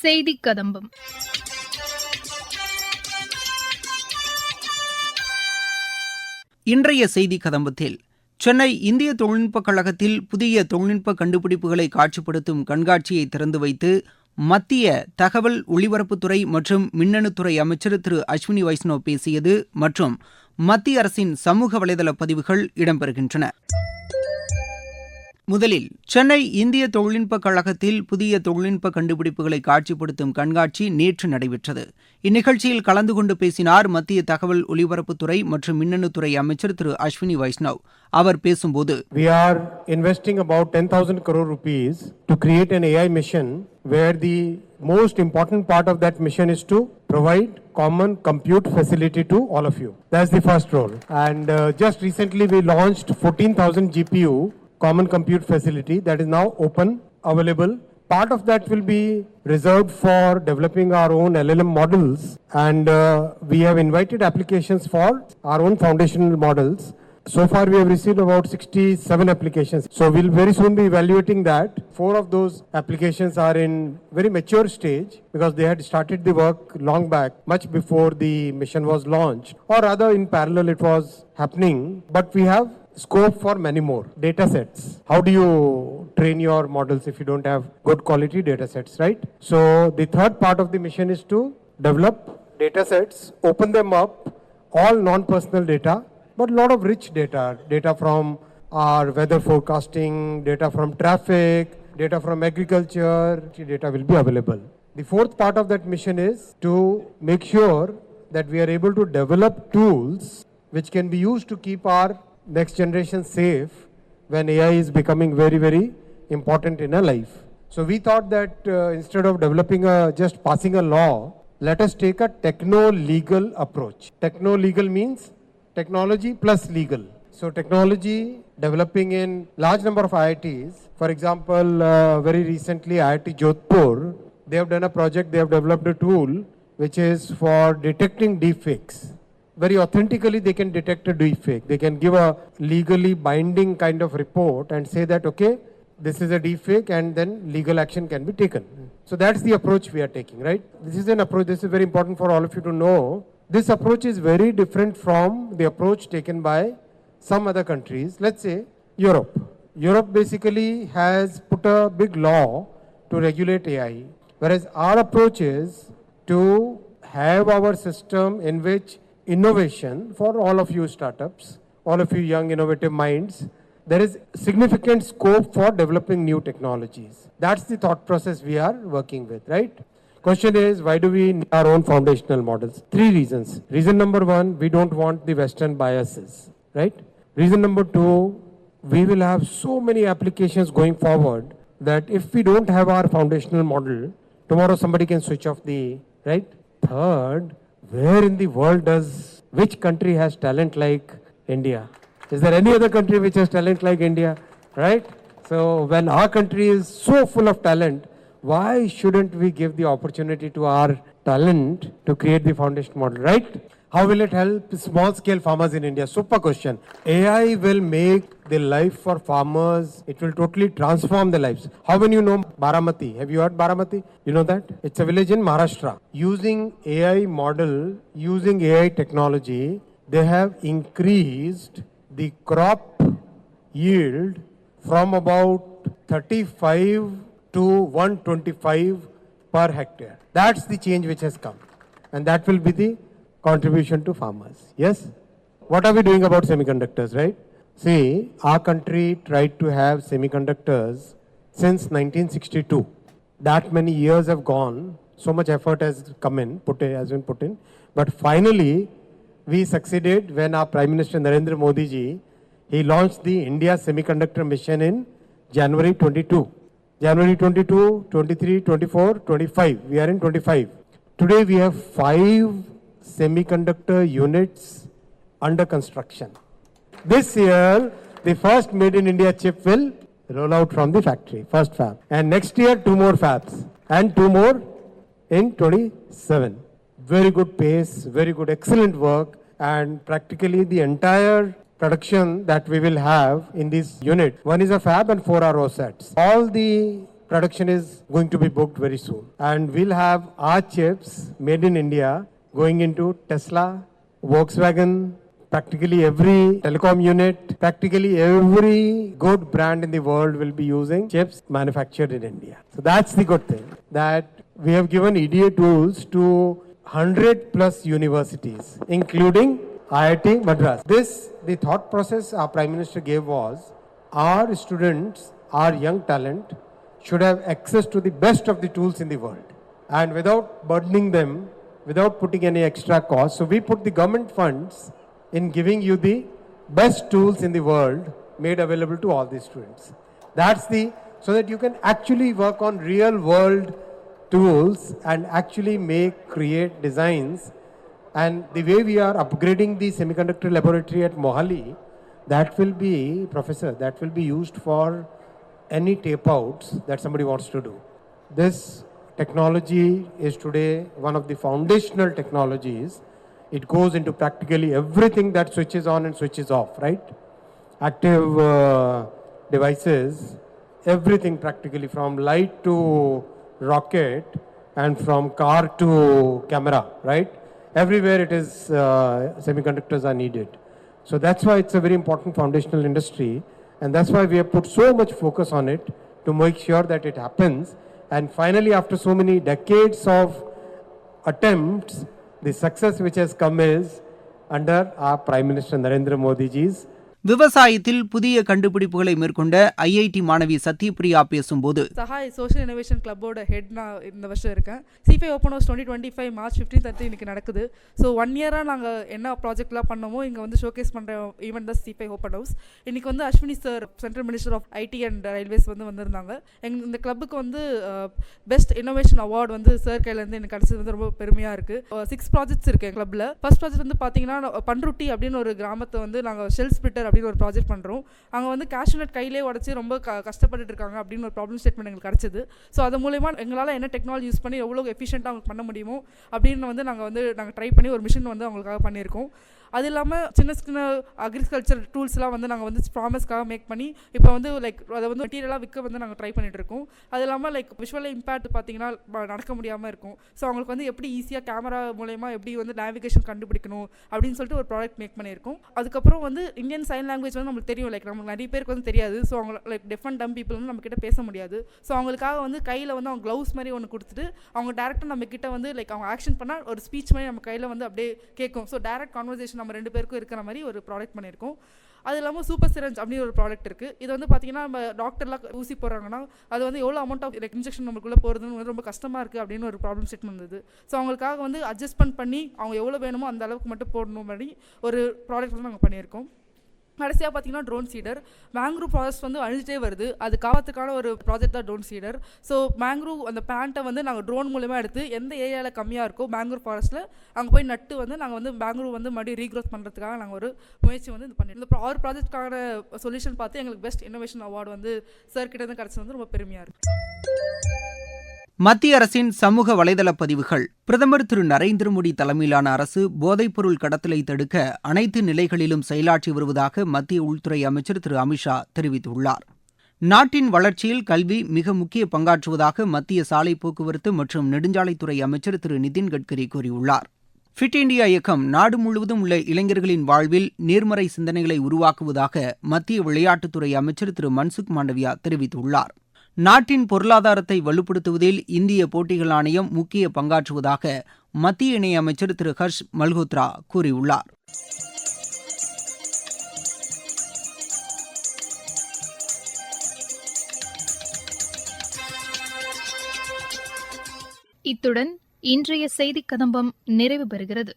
செய்திக் கதம்பம். இன்றைய செய்தி கதம்பத்தில் சென்னை இந்திய தொழில்நுட்பக் கழகத்தில் புதிய தொழில்நுட்ப கண்டுபிடிப்புகளை காட்சிப்படுத்தும் கண்காட்சியை திறந்து வைத்து மத்திய தகவல் ஒலிபரப்புத்துறை மற்றும் மின்னணுத்துறை அமைச்சர் திரு அஸ்வினி வைஷ்ணவ் பேசியது மற்றும் மத்திய அரசின் சமூக வலைதள பதிவுகள் இடம்பெறுகின்றன. முதலில் சென்னை இந்திய தொழில்நுட்பக் கழகத்தில் புதிய தொழில்நுட்ப கண்டுபிடிப்புகளை காட்சிப்படுத்தும் கண்காட்சி நேற்று நடைபெற்றது. இந்நிகழ்ச்சியில் கலந்து கொண்டு பேசினார் மத்திய தகவல் ஒலிபரப்புத்துறை மற்றும் மின்னணுத்துறை அமைச்சர் திரு அஸ்வினி வைஷ்ணவ். அவர் பேசும்போது, We are investing about 10,000 crore rupees to create an AI mission where the most important part of that mission is to provide common compute facility to all of you. That's the first role. And just recently we launched 14,000 GPU common compute facility that is now open, available. Part of that will be reserved for developing our own LLM models, and we have invited applications for our own foundational models. So far we have received about 67 applications. So we'll very soon be evaluating that. 4 of those applications are in very mature stage because they had started the work long back, much before the mission was launched, or rather in parallel it was happening. But we have scope for many more data sets. How do you train your models if you don't have good quality data sets, right? So the third part of the mission is to develop data sets, open them up, all non-personal data, but a lot of rich data from our weather forecasting, data from traffic, data from agriculture, data will be available. The fourth part of that mission is to make sure that we are able to develop tools which can be used to keep our next generation safe when AI is becoming very, very important in our life. So we thought that instead of developing just passing a law, let us take a techno-legal approach. Techno-legal means technology plus legal. So technology developing in large number of IITs. For example, very recently IIT Jodhpur, they have done a project, they have developed a tool which is for detecting deepfakes. Very authentically they can detect a deepfake. They can give a legally binding kind of report and say that, okay, this is a deepfake, and then legal action can be taken. So that's the approach we are taking, right? This is an approach, this is very important for all of you to know. This approach is very different from the approach taken by some other countries. Let's say Europe. Europe basically has put a big law to regulate AI, whereas our approach is to have our system in which innovation for all of you startups, all of you young innovative minds, there is significant scope for developing new technologies. That's the thought process we are working with, right? Question is, why do we need our own foundational models? 3 reasons. Reason number 1, we don't want the Western biases, right? Reason number 2, we will have so many applications going forward that if we don't have our foundational model, tomorrow somebody can switch off the, right? Third, where in the world which country has talent like India? Is there any other country which has talent like India, right? So when our country is so full of talent, why shouldn't we give the opportunity to our talent to create the foundation model, right? How will it help small scale farmers in India? Super question. AI will make the life for farmers, it will totally transform their lives. How many you know Baramati? Have you heard Baramati? You know that? It's a village in Maharashtra. Using AI model, using AI technology, they have increased the crop yield from about 35 to 125 per hectare. That's the change which has come. And that will be the contribution to farmers. Yes? What are we doing about semiconductors, right? See, our country tried to have semiconductors since 1962. That many years have gone. So much effort has been put in. But finally, we succeeded when our Prime Minister Narendra Modi ji, he launched the India Semiconductor Mission in January 22. January 22, 23, 24, 25. We are in 25. Today we have 5 semiconductor units under construction. This year, the first made in India chip will roll out from the factory, first fab. And next year, 2 more fabs. And 2 more in 27. Very good pace, very good, excellent work. And practically the entire production that we will have in this unit, 1 is a fab and 4 are OSATs. All the production is going to be booked very soon. And we'll have our chips made in India going into Tesla, Volkswagen, practically every telecom unit, practically every good brand in the world will be using chips manufactured in India. So that's the good thing, that we have given EDA tools to 100 plus universities, including IIT Madras. The thought process our Prime Minister gave was, our students, our young talent should have access to the best of the tools in the world, and without burdening them, without putting any extra cost. So we put the government funds in giving you the best tools in the world made available to all the students. So that you can actually work on real world tools and actually create designs. And the way we are upgrading the semiconductor laboratory at Mohali, that will be used for any tape outs that somebody wants to do. This technology is today one of the foundational technologies. It goes into practically everything that switches on and switches off, right? Active devices, everything practically, from light to rocket and from car to camera, right? Everywhere it is, semiconductors are needed. So that's why it's a very important foundational industry, and that's why we have put so much focus on it to make sure that it happens. And finally, after so many decades of attempts, the success which has come is under our Prime Minister Narendra Modi ji's. விவசாயத்தில் புதிய கண்டுபிடிப்புகளை மேற்கொண்ட IIT மாணவி சத்யபிரியா பேசும்போது, Sahay social innovation கிளப்போட head நான் இந்த வருஷம் இருக்கேன். C5 ஓப்பன் ஹவுஸ் 2025 மார்ச் 15 இன்னைக்கு நடக்குது. ஸோ 1 இயராக நாங்கள் என்ன ப்ராஜெக்ட்லாம் பண்ணோமோ இங்கே வந்து ஷோகேஸ் பண்ணுற ஈவெண்ட் தான் C5 ஓப்பன் ஹவுஸ். இன்னைக்கு வந்து Ashwini sir, central minister of IT and railways வந்திருந்தாங்க. இந்த கிளப்புக்கு வந்து பெஸ்ட் இன்னோவேஷன் அவார்டு வந்து சார் கையிலேருந்து எனக்கு கிடச்சது வந்து ரொம்ப பெருமையாக இருக்குது. 6 ப்ராஜெக்ட்ஸ் இருக்குது என் கிளப்பில். ஃபர்ஸ்ட் ப்ராஜெக்ட் வந்து பார்த்தீங்கன்னா பன்ருட்டி அப்படின்னு ஒரு கிராமத்தை வந்து நாங்கள் ஷெல் ஸ்பிளிட்டர் அப்படின்னு ஒரு ப்ராஜெக்ட் பண்ணுறோம். அங்கே வந்து கேஷ்நட் கையிலே உடச்சி ரொம்ப கஷ்டப்பட்டு இருக்காங்க அப்படின்னு ஒரு ப்ராப்ளம் ஸ்டேட்மெண்ட் எங்களுக்கு கிடச்சிது. ஸோ அது மூலமா எங்களால் என்ன டெக்னாலஜி யூஸ் பண்ணி எவ்வளோ எஃபிஷியண்டாக அவங்களுக்கு பண்ண முடியுமோ அப்படின்னு வந்து நாங்கள் ட்ரை பண்ணி ஒரு மிஷின் வந்து அவங்களுக்காக பண்ணியிருக்கோம். அது இல்லாமல் சின்ன சின்ன அக்ரிகல்ச்சர் டூல்ஸ்லாம் வந்து நாங்கள் வந்து ப்ராமிஸ்க்காக மேக் பண்ணி இப்போ வந்து அதை வந்து மெட்டீரியலாக விற்க வந்து நாங்கள் ட்ரை பண்ணிட்டு இருக்கோம். அது இல்லாமல் விஷுவல் இம்பேக்ட் பார்த்தீங்கன்னா நடக்க முடியாமல் இருக்கும். ஸோ அவங்களுக்கு வந்து எப்படி ஈஸியாக கேமரா மூலயமா எப்படி வந்து நேவிகேஷன் கண்டுபிடிக்கணும் அப்படின்னு சொல்லிட்டு ஒரு ப்ராடக்ட் மேக் பண்ணியிருக்கோம். அதுக்கப்புறம் வந்து இந்தியன் சைன் லாங்குவேஜ் வந்து நம்மளுக்கு தெரியும், நமக்கு நிறைய பேருக்கு வந்து தெரியாது. ஸோ அவங்க டெஃப் அண்ட் டம்ப் பீப்புள் வந்து நம்மக்கிட்ட பேச முடியாது. ஸோ அவங்களுக்காக வந்து கையில் வந்து அவங்க க்ளவுஸ் மாதிரி ஒன்று கொடுத்துட்டு அவங்க டேரெக்டாக நம்மக்கிட்ட வந்து அவங்க ஆக்ஷன் பண்ணால் ஒரு ஸ்பீச் மாதிரி நம்ம கையில் வந்து அப்படியே கேட்கும். ஸோ டேரக்ட் கான்வர்சேஷன் நம்ம 2 பேருக்கும் இருக்கிற மாதிரி ஒரு ப்ராடக்ட் பண்ணியிருக்கோம். அது இல்லாமல் சூப்பர் சிரஞ்ச் அப்படின்னு ஒரு ப்ராடக்ட் இருக்குது. இது வந்து பார்த்தீங்கன்னா நம்ம டாக்டர்லாம் ஊசி போடுறாங்கன்னா அது வந்து எவ்வளோ அமௌண்ட் ஆஃப் இன்ஜெக்ஷன் நம்மளுக்குள்ளே போகிறதுன்னு ரொம்ப கஷ்டமாக இருக்குது அப்படின்னு ஒரு ப்ராப்ளம் ஸ்டேட்மெண்ட் இருந்தது. ஸோ அவங்களுக்காக வந்து அட்ஜஸ்ட்மெண்ட் பண்ணி அவங்க எவ்வளோ வேணுமோ அந்த அளவுக்கு மட்டும் போடணும் மாதிரி ஒரு ப்ராடக்ட் வந்து நாங்கள் பண்ணியிருக்கோம். கடைசியாக பார்த்தீங்கன்னா ட்ரோன் சீடர். மேங்க்ரூவ் ப்ராசஸ் வந்து அழிஞ்சிட்டே வருது, அது காலத்துக்கான ஒரு ப்ராஜெக்ட் தான் ட்ரோன் சீடர். ஸோ மேங்க்ரூவ் அந்த பிளான்ட்டை வந்து நாங்கள் ட்ரோன் மூலமா எடுத்து எந்த ஏரியாவில் கம்மியாக இருக்கோ மேங்க்ரூவ் ஃபாரஸ்ட்டில் அங்கே போய் நட்டு வந்து நாங்கள் வந்து மேங்க்ரூவ் வந்து மறுபடியும் ரீக்ரோத் பண்ணுறதுக்காக நாங்கள் ஒரு முயற்சி வந்து இது பண்ணியிருந்தோம். இந்த ஆறு ப்ராஜெக்ட்கான சொல்யூஷன் பார்த்து எங்களுக்கு பெஸ்ட் இன்னோவேஷன் அவார்டு வந்து சார் கிட்ட இருந்து கிடச்சது வந்து ரொம்ப பெருமையாக இருக்குது. மத்திய அரசின் சமூக வலைதள பதிவுகள். பிரதமர் திரு நரேந்திர மோடி தலைமையிலான அரசு போதைப்பொருள் கடத்தலை தடுக்க அனைத்து நிலைகளிலும் செயலாற்றி வருவதாக மத்திய உள்துறை அமைச்சர் திரு அமித்ஷா தெரிவித்துள்ளார். நாட்டின் வளர்ச்சியில் கல்வி மிக முக்கிய பங்காற்றுவதாக மத்திய சாலை போக்குவரத்து மற்றும் நெடுஞ்சாலைத்துறை அமைச்சர் திரு நிதின் கட்கரி கூறியுள்ளார். ஃபிட் இண்டியா இயக்கம் நாடு முழுவதும் உள்ள இளைஞர்களின் வாழ்வில் நேர்மறை சிந்தனைகளை உருவாக்குவதாக மத்திய விளையாட்டுத்துறை அமைச்சர் திரு மன்சுக் மாண்டவியா தெரிவித்துள்ளார். நாட்டின் பொருளாதாரத்தை வலுப்படுத்துவதில் இந்திய போட்டிகள் ஆணையம் முக்கிய பங்காற்றுவதாக மத்திய இணையமைச்சர் திரு ஹர்ஷ் மல்ஹோத்ரா கூறியுள்ளார். இத்துடன் இன்றைய செய்திக் கதம்பம் நிறைவு பெறுகிறது.